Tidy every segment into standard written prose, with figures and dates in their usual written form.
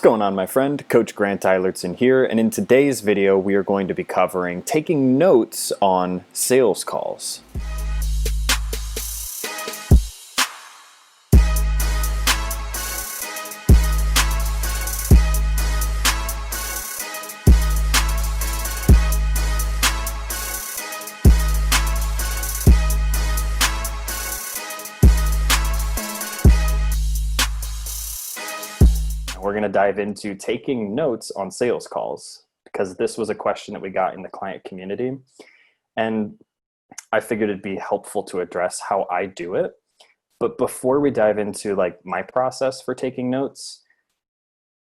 going on, my friend? Coach Grant Eilertson here, and in today's video we are going to be covering taking notes on sales calls. We're going to dive into taking notes on sales calls because this was a question that we got in the client community, and I figured it'd be helpful to address how I do it. But before we dive into my process for taking notes,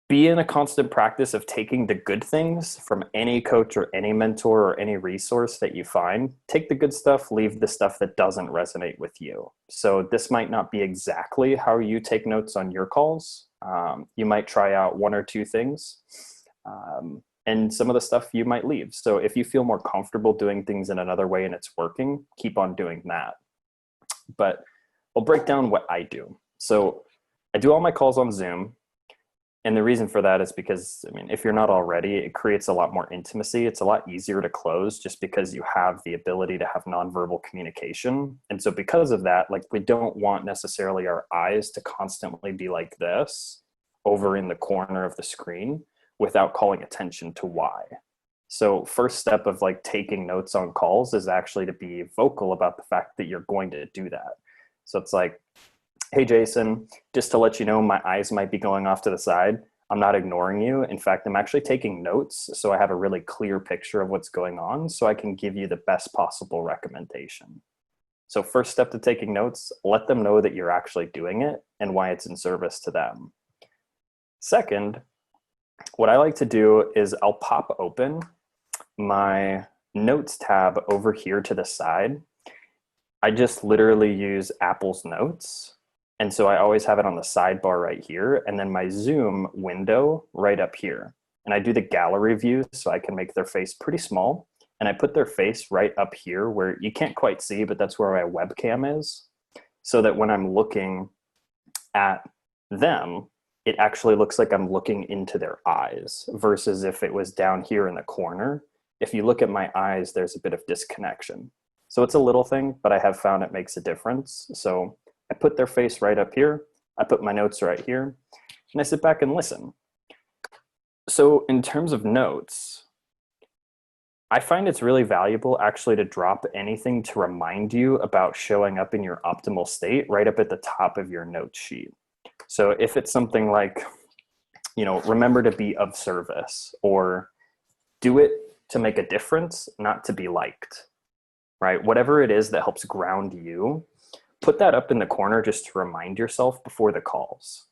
be in a constant practice of taking the good things from any coach or any mentor or any resource that you find. Take the good stuff, leave the stuff that doesn't resonate with you. So this might not be exactly how you take notes on your calls. You might try out one or two things, and some of the stuff you might leave. So if you feel more comfortable doing things in another way and it's working, keep on doing that. But I'll break down what I do. So I do all my calls on Zoom. And the reason for that is because, if you're not already, it creates a lot more intimacy. It's a lot easier to close just because you have the ability to have nonverbal communication. And so because of that, we don't want necessarily our eyes to constantly be like this over in the corner of the screen without calling attention to why. So first step of taking notes on calls is actually to be vocal about the fact that you're going to do that. So it's like, hey, Jason, just to let you know, my eyes might be going off to the side. I'm not ignoring you. In fact, I'm actually taking notes so I have a really clear picture of what's going on so I can give you the best possible recommendation. So first step to taking notes, let them know that you're actually doing it and why it's in service to them. Second, what I like to do is I'll pop open my notes tab over here to the side. I just literally use Apple's Notes. And so I always have it on the sidebar right here, and then my Zoom window right up here. And I do the gallery view so I can make their face pretty small. And I put their face right up here where you can't quite see, but that's where my webcam is. So that when I'm looking at them, it actually looks like I'm looking into their eyes versus if it was down here in the corner. If you look at my eyes, there's a bit of disconnection. So it's a little thing, but I have found it makes a difference. So I put their face right up here. I put my notes right here, and I sit back and listen. So in terms of notes, I find it's really valuable actually to drop anything to remind you about showing up in your optimal state right up at the top of your note sheet. So if it's something like, remember to be of service, or do it to make a difference, not to be liked, right? Whatever it is that helps ground you, put that up in the corner just to remind yourself before the calls.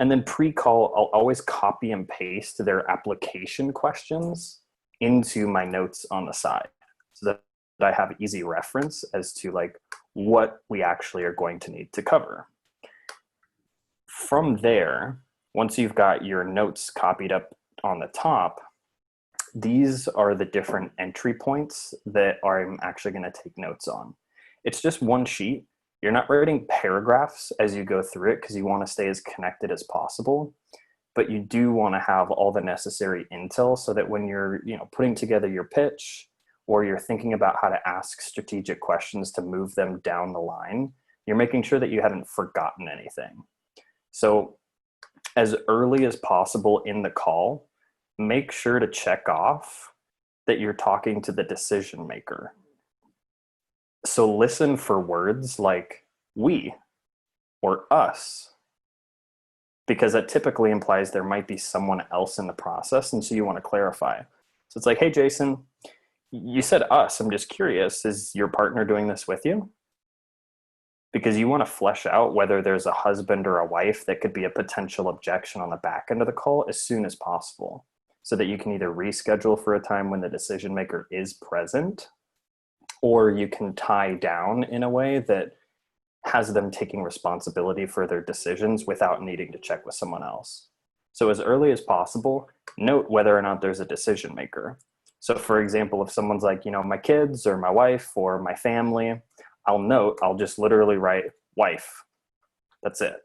And then pre-call, I'll always copy and paste their application questions into my notes on the side so that I have easy reference as to what we actually are going to need to cover. From there, once you've got your notes copied up on the top, these are the different entry points that I'm actually going to take notes on. It's just one sheet. You're not writing paragraphs as you go through it because you want to stay as connected as possible, but you do want to have all the necessary intel so that when you're putting together your pitch or you're thinking about how to ask strategic questions to move them down the line, you're making sure that you haven't forgotten anything. So as early as possible in the call, make sure to check off that you're talking to the decision maker. So listen for words like we or us, because that typically implies there might be someone else in the process, and so you want to clarify. So it's like, hey, Jason, you said us. I'm just curious, is your partner doing this with you? Because you want to flesh out whether there's a husband or a wife that could be a potential objection on the back end of the call as soon as possible, so that you can either reschedule for a time when the decision maker is present, or you can tie down in a way that has them taking responsibility for their decisions without needing to check with someone else. So as early as possible, note whether or not there's a decision maker. So for example, if someone's like, my kids or my wife or my family, I'll just literally write wife. That's it.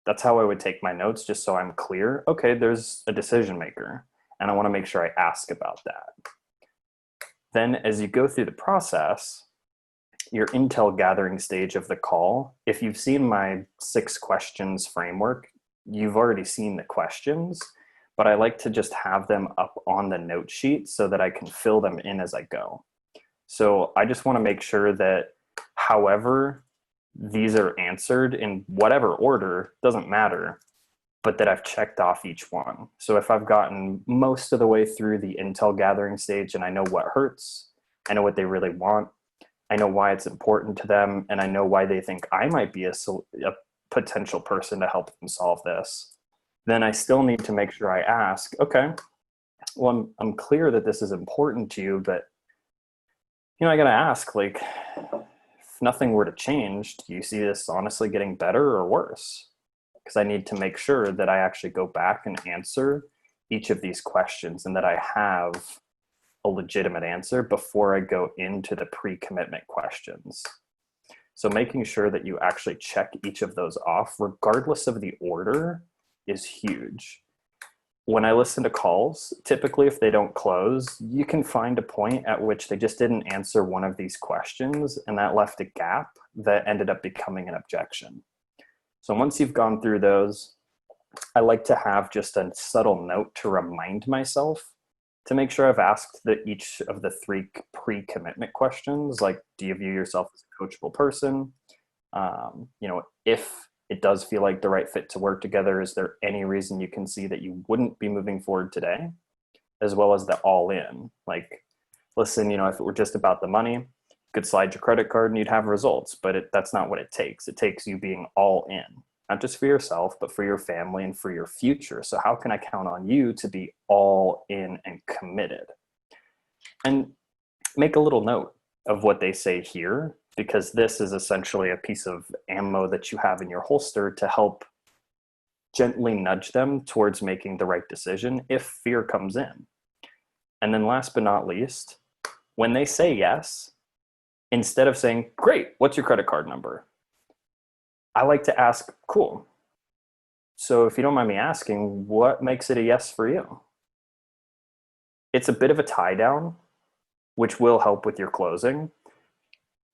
That's how I would take my notes, just so I'm clear. Okay, there's a decision maker, and I want to make sure I ask about that. Then as you go through the process, your intel gathering stage of the call, if you've seen my 6 questions framework, you've already seen the questions, but I like to just have them up on the note sheet so that I can fill them in as I go. So I just want to make sure that however these are answered in whatever order, doesn't matter, but that I've checked off each one. So if I've gotten most of the way through the intel gathering stage and I know what hurts, I know what they really want, I know why it's important to them, and I know why they think I might be a potential person to help them solve this, then I still need to make sure I ask, okay, well, I'm clear that this is important to you, but I gotta ask, like, if nothing were to change, do you see this honestly getting better or worse? Because I need to make sure that I actually go back and answer each of these questions and that I have a legitimate answer before I go into the pre-commitment questions. So making sure that you actually check each of those off, regardless of the order, is huge. When I listen to calls, typically if they don't close, you can find a point at which they just didn't answer one of these questions, and that left a gap that ended up becoming an objection. So once you've gone through those, I like to have just a subtle note to remind myself to make sure I've asked each of the 3 pre-commitment questions, like, do you view yourself as a coachable person? If it does feel like the right fit to work together, is there any reason you can see that you wouldn't be moving forward today? As well as the all in, like, listen, if it were just about the money, you could slide your credit card and you'd have results, but that's not what it takes. It takes you being all in, not just for yourself, but for your family and for your future. So how can I count on you to be all in and committed? And make a little note of what they say here, because this is essentially a piece of ammo that you have in your holster to help gently nudge them towards making the right decision if fear comes in. And then last but not least, when they say yes, instead of saying, great, what's your credit card number? I like to ask, cool. So if you don't mind me asking, what makes it a yes for you? It's a bit of a tie down, which will help with your closing.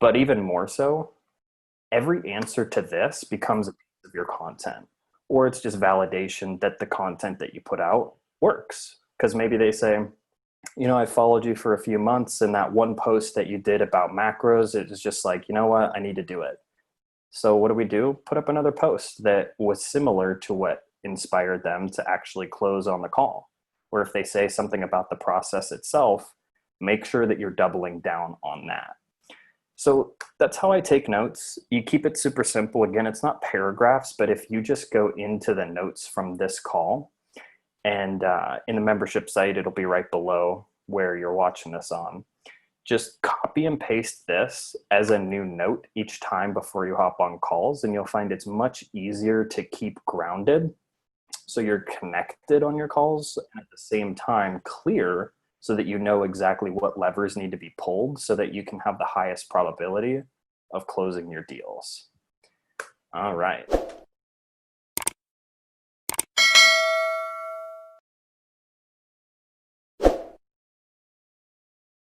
But even more so, every answer to this becomes a piece of your content, or it's just validation that the content that you put out works. Because maybe they say, I followed you for a few months, and that one post that you did about macros, it was just like, you know what, I need to do it. So what do? Put up another post that was similar to what inspired them to actually close on the call. Or if they say something about the process itself, make sure that you're doubling down on that. So that's how I take notes. You keep it super simple. Again, it's not paragraphs, but if you just go into the notes from this call, and in the membership site, it'll be right below where you're watching this on. Just copy and paste this as a new note each time before you hop on calls, and you'll find it's much easier to keep grounded. So you're connected on your calls and at the same time clear, so that you know exactly what levers need to be pulled so that you can have the highest probability of closing your deals. All right.